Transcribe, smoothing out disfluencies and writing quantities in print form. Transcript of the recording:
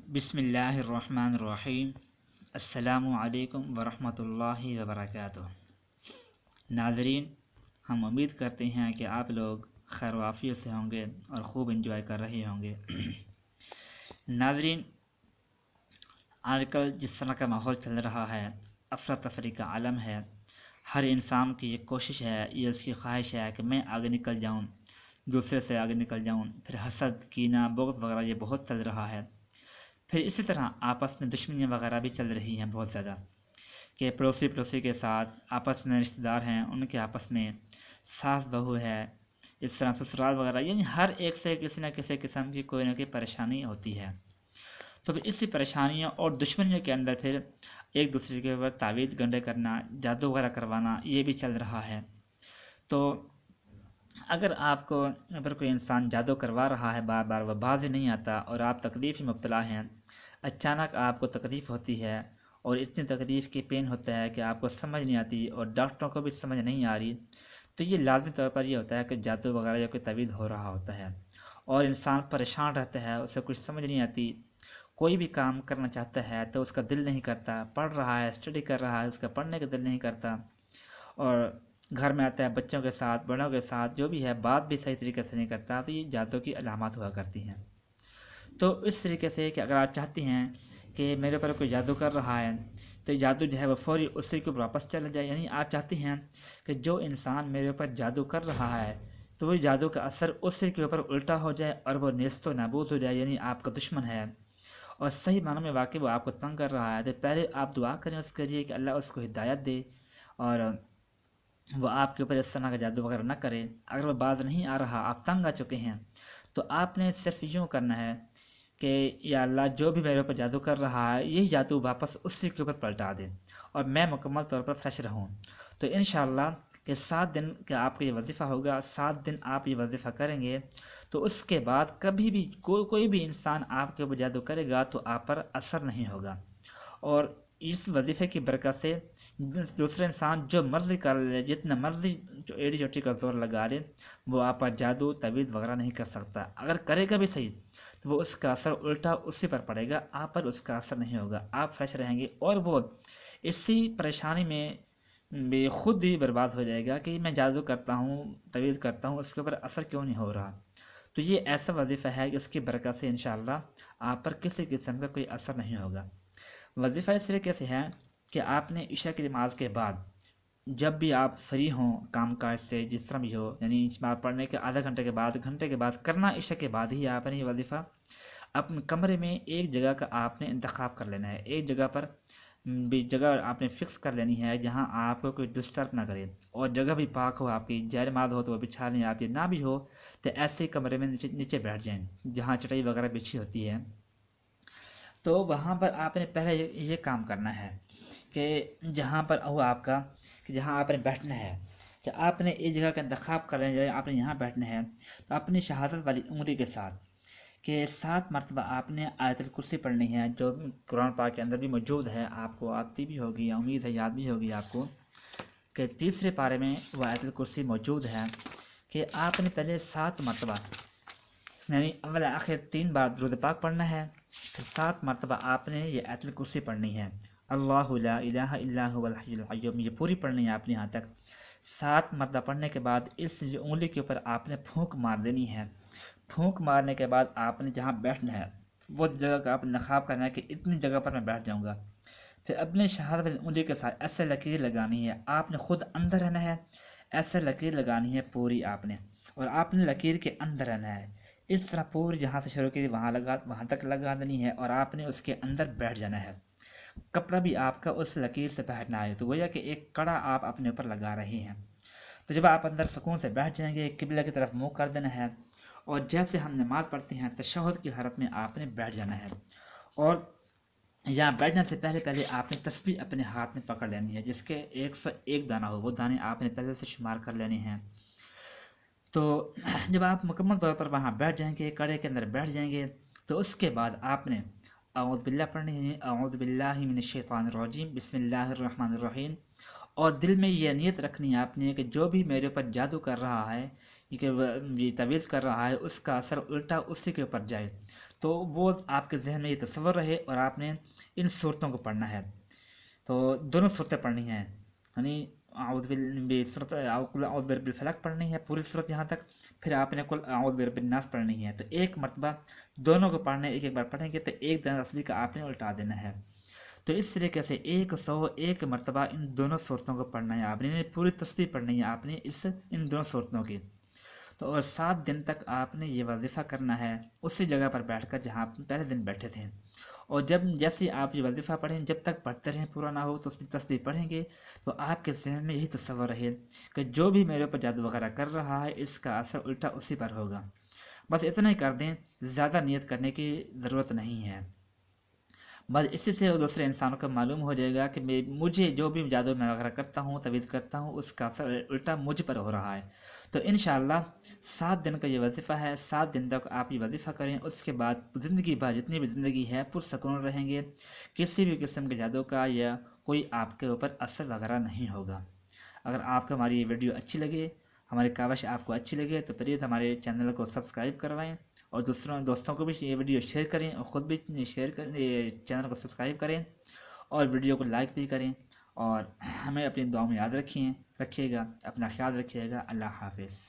بسم اللہ الرحمن الرحیم۔ السلام علیکم ورحمۃ اللہ وبرکاتہ۔ ناظرین، ہم امید کرتے ہیں کہ آپ لوگ خیر و عافیت سے ہوں گے اور خوب انجوائے کر رہے ہوں گے۔ ناظرین، آج کل جس طرح کا ماحول چل رہا ہے، افراتفری کا عالم ہے، ہر انسان کی یہ کوشش ہے، یہ اس کی خواہش ہے کہ میں آگے نکل جاؤں، دوسرے سے آگے نکل جاؤں۔ پھر حسد، کینہ، بغض وغیرہ یہ بہت چل رہا ہے۔ پھر اسی طرح آپس میں دشمنیاں وغیرہ بھی چل رہی ہیں بہت زیادہ، کہ پڑوسی کے ساتھ آپس میں رشتہ دار ہیں، ان کے آپس میں ساس بہو ہے، اس طرح سسرال وغیرہ، یعنی ہر ایک سے کسی نہ کسی قسم کی کوئی نہ کوئی پریشانی ہوتی ہے۔ تو پھر اسی پریشانیوں اور دشمنیوں کے اندر پھر ایک دوسرے کے اوپر تعویذ گنڈے کرنا، جادو وغیرہ کروانا، یہ بھی چل رہا ہے۔ تو اگر آپ کو اگر کوئی انسان جادو کروا رہا ہے بار بار، وہ باز ہی نہیں آتا اور آپ تکلیف میں مبتلا ہیں، اچانک آپ کو تکلیف ہوتی ہے اور اتنی تکلیف کی پین ہوتا ہے کہ آپ کو سمجھ نہیں آتی اور ڈاکٹروں کو بھی سمجھ نہیں آ رہی، تو یہ لازمی طور پر یہ ہوتا ہے کہ جادو وغیرہ یا کوئی تعویذ ہو رہا ہوتا ہے، اور انسان پریشان رہتا ہے، اسے کچھ سمجھ نہیں آتی۔ کوئی بھی کام کرنا چاہتا ہے تو اس کا دل نہیں کرتا، پڑھ رہا ہے، اسٹڈی کر رہا ہے، اس کا پڑھنے کا دل نہیں کرتا، اور گھر میں آتا ہے بچوں کے ساتھ، بڑوں کے ساتھ، جو بھی ہے بات بھی صحیح طریقے سے نہیں کرتا، تو یہ جادو کی علامات ہوا کرتی ہیں۔ تو اس طریقے سے کہ اگر آپ چاہتی ہیں کہ میرے اوپر کوئی جادو کر رہا ہے تو یہ جادو جو ہے وہ فوری اسی کے اوپر واپس چلا جائے، یعنی آپ چاہتی ہیں کہ جو انسان میرے اوپر جادو کر رہا ہے تو وہ جادو کا اثر اسی کے اوپر الٹا ہو جائے اور وہ نیست و نابود ہو جائے، یعنی آپ کا دشمن ہے اور صحیح معنوں میں واقعی وہ آپ کو تنگ کر رہا ہے، تو پہلے آپ دعا کریں اس کے لیے کہ اللہ اس کو ہدایت دے اور وہ آپ کے اوپر اس طرح کا جادو وغیرہ نہ کرے۔ اگر وہ باز نہیں آ رہا، آپ تنگ آ چکے ہیں، تو آپ نے صرف یوں کرنا ہے کہ یا اللہ، جو بھی میرے اوپر جادو کر رہا ہے یہی جادو واپس اسی کے اوپر پلٹا دے اور میں مکمل طور پر فریش رہوں۔ تو انشاءاللہ کہ 7 دن کا آپ کا یہ وظیفہ ہوگا، 7 دن آپ یہ وظیفہ کریں گے تو اس کے بعد کبھی بھی کوئی بھی انسان آپ کے اوپر جادو کرے گا تو آپ پر اثر نہیں ہوگا، اور اس وظیفے کی برکت سے دوسرے انسان جو مرضی کر لے، جتنا مرضی جو ایڑی چوٹی کا زور لگا لے، وہ آپ پر جادو تعویذ وغیرہ نہیں کر سکتا۔ اگر کرے گا بھی صحیح تو وہ اس کا اثر الٹا اسی پر پڑے گا، آپ پر اس کا اثر نہیں ہوگا، آپ فریش رہیں گے، اور وہ اسی پریشانی میں بھی خود ہی برباد ہو جائے گا کہ میں جادو کرتا ہوں، تعویذ کرتا ہوں، اس کے اوپر اثر کیوں نہیں ہو رہا۔ تو یہ ایسا وظیفہ ہے کہ اس کی برکت سے انشاءاللہ آپ پر کسی قسم کا کوئی اثر نہیں ہوگا۔ وظیفہ اس طریقے سے ہے کہ آپ نے عشاء کی نماز کے بعد جب بھی آپ فری ہوں کام کاج سے، جس طرح بھی ہو، یعنی بات پڑھنے کے آدھا گھنٹے کے بعد کرنا، عشاء کے بعد ہی آپ نے یہ وظیفہ اپنے کمرے میں ایک جگہ کا آپ نے انتخاب کر لینا ہے، ایک جگہ پر بھی جگہ آپ نے فکس کر لینی ہے جہاں آپ کو کوئی ڈسٹرب نہ کرے، اور جگہ بھی پاک ہو، آپ کی جائے ہو تو وہ بچھا لیں، آپ یہ نہ بھی ہو تو ایسے کمرے میں نیچے بیٹھ جائیں جہاں چٹائی وغیرہ بچھی ہوتی ہے۔ تو وہاں پر آپ نے پہلے یہ کام کرنا ہے کہ جہاں پر ہو آپ کا، کہ جہاں آپ نے بیٹھنا ہے، کہ آپ نے ایک جگہ کا انتخاب کر لیا، آپ نے یہاں بیٹھنا ہے، تو اپنی شہادت والی انگلی کے ساتھ کہ 7 مرتبہ آپ نے آیت الکرسی پڑھنی ہے، جو قرآن پاک کے اندر بھی موجود ہے، آپ کو آتی بھی ہوگی، امید ہے یاد بھی ہوگی آپ کو، کہ تیسرے پارے میں وہ آیت الکرسی موجود ہے، کہ آپ نے پہلے 7 مرتبہ، یعنی اول آخر 3 بار درود پاک پڑھنا ہے، پھر 7 مرتبہ آپ نے یہ آیت الکرسی پڑھنی ہے، اللہ لا الہ الا هو الحی القیوم، یہ پوری پڑھنی ہے آپ نے یہاں تک۔ 7 مرتبہ پڑھنے کے بعد اس انگلی کے اوپر آپ نے پھونک مار دینی ہے، پھونک مارنے کے بعد آپ نے جہاں بیٹھنا ہے وہ جگہ کا آپ نے انتخاب کرنا ہے کہ اتنی جگہ پر میں بیٹھ جاؤں گا، پھر اپنے شہادت انگلی کے ساتھ ایسے لکیر لگانی ہے، آپ نے خود اندر رہنا ہے، ایسے لکیر لگانی ہے پوری آپ نے، اور آپ نے لکیر کے اندر رہنا ہے، اس طرح پوری جہاں سے شروع کی وہاں تک لگا دینی ہے، اور آپ نے اس کے اندر بیٹھ جانا ہے۔ کپڑا بھی آپ کا اس لکیر سے پہننا ہے، تو گویا کہ ایک کڑا آپ اپنے اوپر لگا رہے ہیں۔ تو جب آپ اندر سکون سے بیٹھ جائیں گے، قبلہ کی طرف منہ کر دینا ہے، اور جیسے ہم نماز پڑھتے ہیں تشہد کی حالت میں آپ نے بیٹھ جانا ہے، اور یہاں بیٹھنے سے پہلے آپ نے تسبیح اپنے ہاتھ میں پکڑ لینی ہے، جس کے 101 دانہ ہو، وہ دانے آپ نے پہلے سے شمار کر لینے ہیں۔ تو جب آپ مکمل طور پر وہاں بیٹھ جائیں گے، کڑے کے اندر بیٹھ جائیں گے، تو اس کے بعد آپ نے اعوذ باللہ پڑھنی ہے، اعوذ باللہ من الشیطان الرجیم، بسم اللہ الرحمن الرحیم، اور دل میں یہ نیت رکھنی ہے آپ نے کہ جو بھی میرے اوپر جادو کر رہا ہے، یہ تعویذ کر رہا ہے، اس کا اثر الٹا اسی کے اوپر جائے۔ تو وہ آپ کے ذہن میں یہ تصور رہے، اور آپ نے ان صورتوں کو پڑھنا ہے۔ تو دونوں صورتیں پڑھنی ہیں، یعنی اعوذ برب الفلق پڑھنی ہے پوری صورت یہاں تک، پھر آپ نے کل اعوذ برب الناس پڑھنی ہے۔ تو ایک مرتبہ دونوں کو پڑھنے، ایک بار پڑھیں گے تو ایک دن تسبیح کا آپ نے الٹا دینا ہے۔ تو اس طریقے سے 101 مرتبہ ان دونوں صورتوں کو پڑھنا ہے آپ نے، پوری تسبیح پڑھنی ہے آپ نے ان دونوں صورتوں کی۔ تو اور 7 دن تک آپ نے یہ وظیفہ کرنا ہے اسی جگہ پر بیٹھ کر جہاں آپ پہلے دن بیٹھے تھے، اور جیسے آپ یہ وظیفہ پڑھیں، جب تک پڑھتے رہیں پورا نہ ہو تو اس میں تسبیح پڑھیں گے، تو آپ کے ذہن میں یہی تصور رہے کہ جو بھی میرے اوپر جادو وغیرہ کر رہا ہے اس کا اثر الٹا اسی پر ہوگا۔ بس اتنا ہی کر دیں، زیادہ نیت کرنے کی ضرورت نہیں ہے۔ بس اسی سے وہ دوسرے انسانوں کو معلوم ہو جائے گا کہ مجھے جو بھی جادو میں وغیرہ کرتا ہوں، تعویذ کرتا ہوں، اس کا اثر الٹا مجھ پر ہو رہا ہے۔ تو انشاءاللہ 7 دن کا یہ وظیفہ ہے، 7 دن تک آپ یہ وظیفہ کریں، اس کے بعد زندگی بھر جتنی بھی زندگی ہے پرسکون رہیں گے، کسی بھی قسم کے جادو کا یا کوئی آپ کے اوپر اثر وغیرہ نہیں ہوگا۔ اگر آپ کو ہماری یہ ویڈیو اچھی لگے، ہماری کاوش آپ کو اچھی لگے، تو پلیز ہمارے چینل کو سبسکرائب کروائیں، اور دوستوں کو بھی یہ ویڈیو شیئر کریں، اور خود بھی شیئر کریں، چینل کو سبسکرائب کریں، اور ویڈیو کو لائک بھی کریں، اور ہمیں اپنی دعاؤں میں یاد رکھیے گا۔ اپنا خیال رکھیے گا۔ اللہ حافظ۔